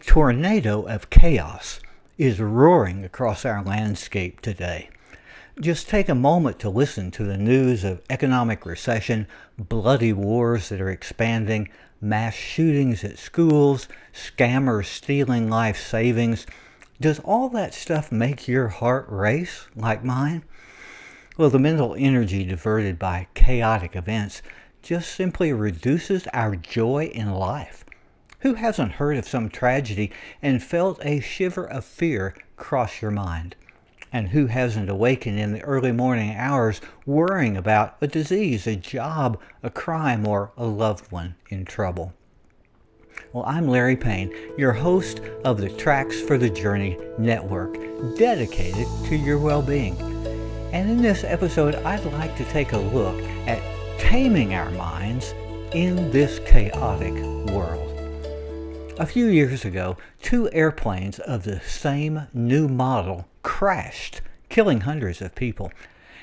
tornado of chaos is roaring across our landscape today. Just take a moment to listen to the news of economic recession, bloody wars that are expanding, mass shootings at schools, scammers stealing life savings. Does all that stuff make your heart race like mine? Well, the mental energy diverted by chaotic events just simply reduces our joy in life. Who hasn't heard of some tragedy and felt a shiver of fear cross your mind? And who hasn't awakened in the early morning hours worrying about a disease, a job, a crime, or a loved one in trouble? Well, I'm Larry Payne, your host of the Tracks for the Journey Network, dedicated to your well-being. And in this episode, I'd like to take a look at taming our minds in this chaotic world. A few years ago, two airplanes of the same new model crashed, killing hundreds of people.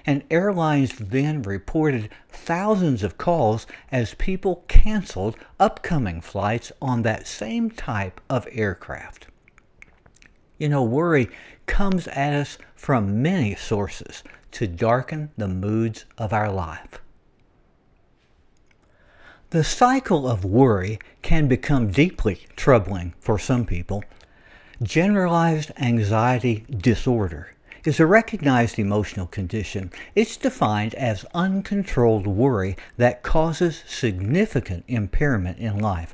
And airlines then reported thousands of calls as people canceled upcoming flights on that same type of aircraft. You know, worry comes at us from many sources to darken the moods of our life. The cycle of worry can become deeply troubling for some people. Generalized anxiety disorder is a recognized emotional condition. It's defined as uncontrolled worry that causes significant impairment in life.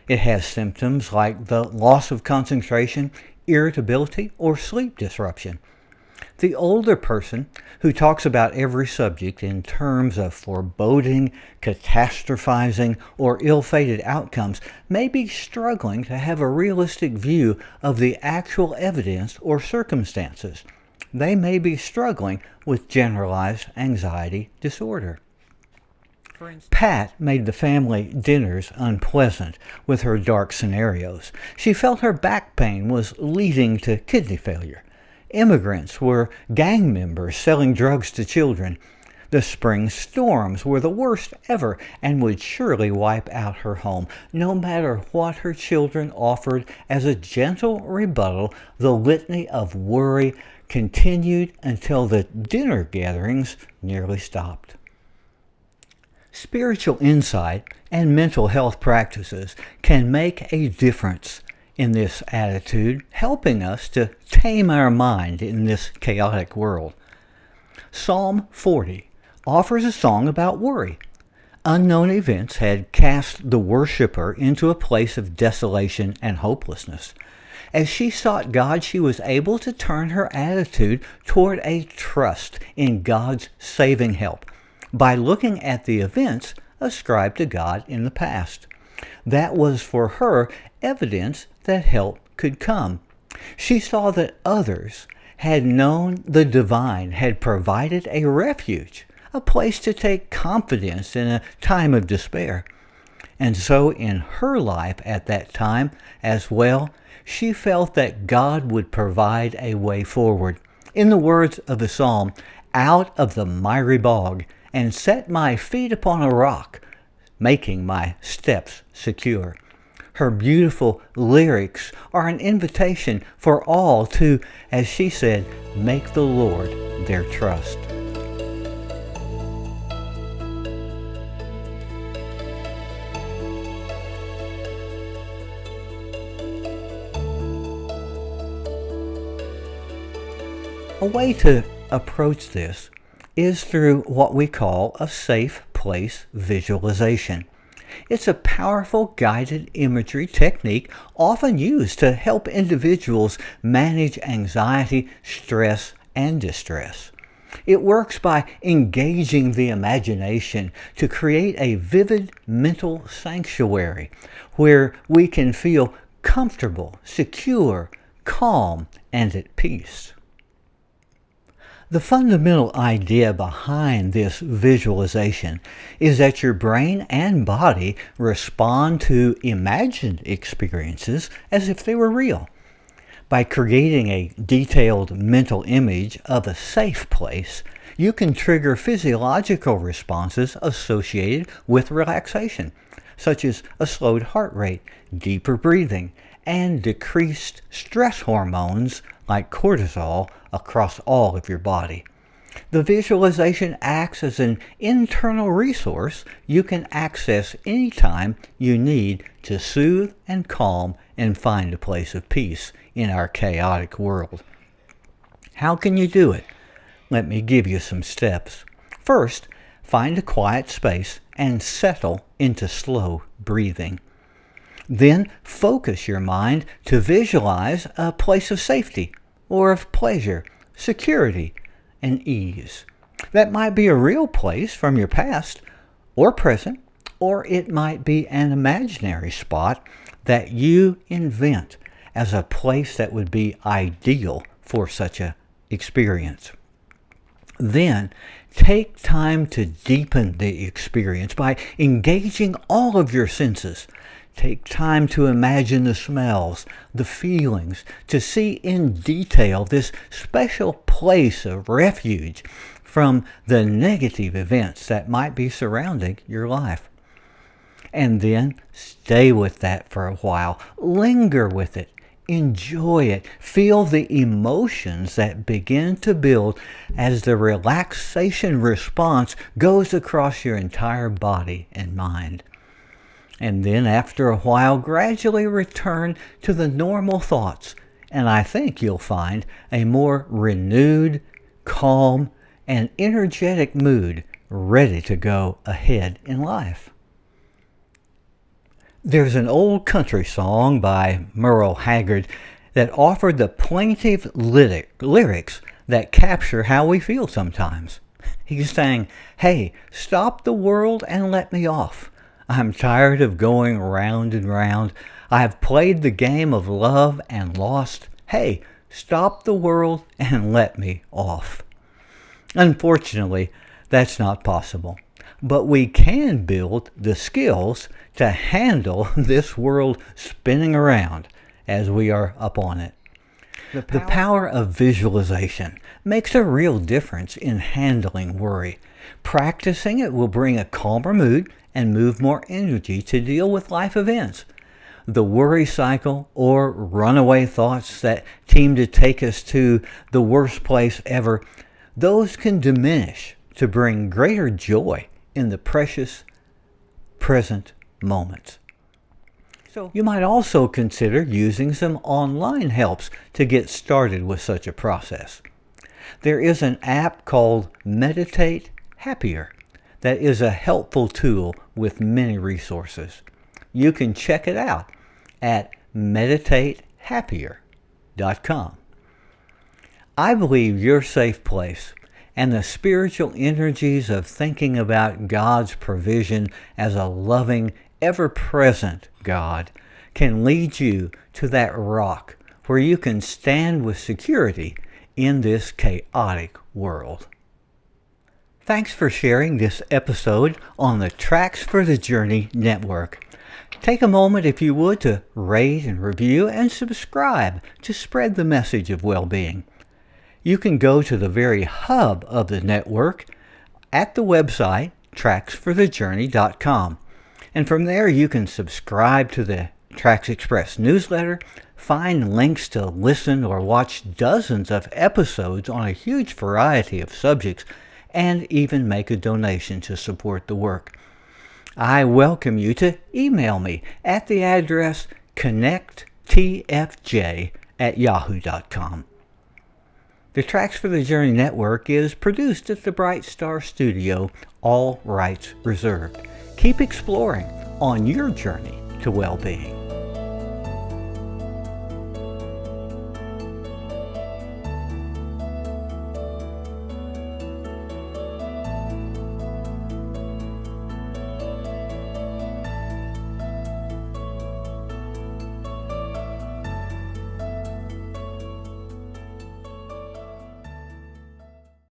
It has symptoms like the loss of concentration, irritability, or sleep disruption. The older person who talks about every subject in terms of foreboding, catastrophizing, or ill-fated outcomes may be struggling to have a realistic view of the actual evidence or circumstances. They may be struggling with generalized anxiety disorder. Pat made the family dinners unpleasant with her dark scenarios. She felt her back pain was leading to kidney failure. Immigrants were gang members selling drugs to children. The spring storms were the worst ever and would surely wipe out her home. No matter what her children offered as a gentle rebuttal, the litany of worry continued until the dinner gatherings nearly stopped. Spiritual insight and mental health practices can make a difference in this attitude, helping us to tame our mind in this chaotic world. Psalm 40 offers a song about worry. Unknown events had cast the worshiper into a place of desolation and hopelessness. As she sought God, she was able to turn her attitude toward a trust in God's saving help by looking at the events ascribed to God in the past. That was for her evidence that help could come. She saw that others had known the divine, had provided a refuge, a place to take confidence in a time of despair. And so in her life at that time as well, she felt that God would provide a way forward. In the words of the psalm, "Out of the miry bog, and set my feet upon a rock, making my steps secure." Her beautiful lyrics are an invitation for all to, as she said, make the Lord their trust. A way to approach this is through what we call a safe place visualization. It's a powerful guided imagery technique often used to help individuals manage anxiety, stress, and distress. It works by engaging the imagination to create a vivid mental sanctuary where we can feel comfortable, secure, calm, and at peace. The fundamental idea behind this visualization is that your brain and body respond to imagined experiences as if they were real. By creating a detailed mental image of a safe place, you can trigger physiological responses associated with relaxation, such as a slowed heart rate, deeper breathing, and decreased stress hormones like cortisol across all of your body. The visualization acts as an internal resource you can access anytime you need to soothe and calm and find a place of peace in our chaotic world. How can you do it? Let me give you some steps. First, find a quiet space and settle into slow breathing. Then focus your mind to visualize a place of safety or of pleasure, security, and ease. That might be a real place from your past or present, or it might be an imaginary spot that you invent as a place that would be ideal for such an experience. Then take time to deepen the experience by engaging all of your senses. Take time to imagine the smells, the feelings, to see in detail this special place of refuge from the negative events that might be surrounding your life. And then stay with that for a while. Linger with it. Enjoy it. Feel the emotions that begin to build as the relaxation response goes across your entire body and mind. And then after a while, gradually return to the normal thoughts. And I think you'll find a more renewed, calm, and energetic mood ready to go ahead in life. There's an old country song by Merle Haggard that offered the plaintive lyrics that capture how we feel sometimes. He's saying, "Hey, stop the world and let me off. I'm tired of going round and round. I have played the game of love and lost. Hey, stop the world and let me off." Unfortunately, that's not possible. But we can build the skills to handle this world spinning around as we are up on it. The power of visualization makes a real difference in handling worry. Practicing it will bring a calmer mood and move more energy to deal with life events. The worry cycle or runaway thoughts that seem to take us to the worst place ever, those can diminish to bring greater joy in the precious present moments. So you might also consider using some online helps to get started with such a process. There is an app called Meditate Happier that is a helpful tool with many resources. You can check it out at meditatehappier.com. I believe your safe place and the spiritual energies of thinking about God's provision as a loving, ever-present God can lead you to that rock where you can stand with security in this chaotic world. Thanks for sharing this episode on the Tracks for the Journey Network. Take a moment, if you would, to rate and review and subscribe to spread the message of well-being. You can go to the very hub of the network at the website tracksforthejourney.com. And from there you can subscribe to the Tracks Express newsletter, find links to listen or watch dozens of episodes on a huge variety of subjects, and even make a donation to support the work. I welcome you to email me at the address connecttfj@yahoo.com. The Tracks for the Journey Network is produced at the Bright Star Studio, all rights reserved. Keep exploring on your journey to well-being.